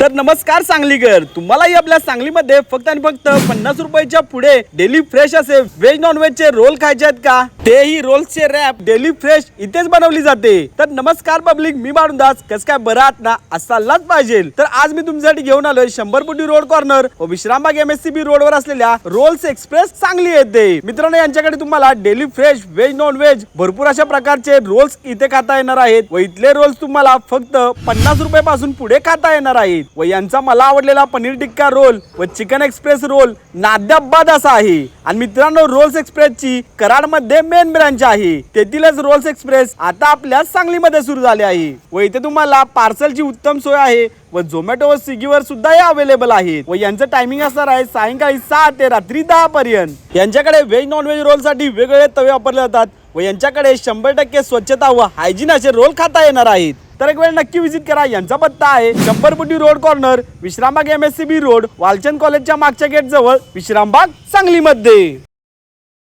तर नमस्कार सांगलीकर, तुम्हालाही आपल्या सांगलीमध्ये फक्त आणि फक्त 50 रुपयाच्या पुढे डेली फ्रेश असे व्हेज नॉन व्हेज चे रोल खायचे आहेत का? तेही रोल्सचे रॅप डेली फ्रेश इथेच बनवली जाते। तर नमस्कार पब्लिक, मी मारुंदास, कस काय बरं आहात ना? असालाच पाहिजे। तर आज मी तुमच्यासाठी घेऊन आलोय 100 फुटी रोड कॉर्नर व विश्रामबाग MSCB रोडवर असलेल्या रोल्स एक्सप्रेस सांगली येथे। मित्रांनो, यांच्याकडे तुम्हाला daily fresh veg non veg भरपूर अशा प्रकारचे रोल्स इथे खाता येणार आहेत व इथले रोल्स तुम्हाला फक्त 50 रुपयापासून पुढे खाता येणार आहेत व यांचा मला आवडलेला पनीर टिक्का रोल व चिकन एक्सप्रेस रोल नाद्याबाद असा आहे। आणि मित्रांनो, रोल्स एक्सप्रेसची कराडमध्ये मेन ब्रांच आहे, तेथीलच रोल्स एक्सप्रेस आता आपल्या सांगलीमध्ये सुरू झाले आहे व इथे तुम्हाला पार्सलची उत्तम सोय आहे व झोमॅटो व स्विगीवर सुद्धा हे अवेलेबल आहेत व यांचं टायमिंग असणार आहे सायंकाळी 6 ते रात्री 10 पर्यंत। यांच्याकडे व्हेज नॉन व्हेज रोल साठी वेगवेगळे तवे वापरले जातात व यांच्याकडे 100% स्वच्छता व हायजीन असे रोल खाता येणार आहेत। तर एक वेळ नक्की विजिट करा। यांचा पत्ता आहे 100 फुटी road corner, Vishrambag MSCB road, Walchand कॉलेजच्या मागच्या गेट जवळ, विश्रामबाग सांगलीमध्ये।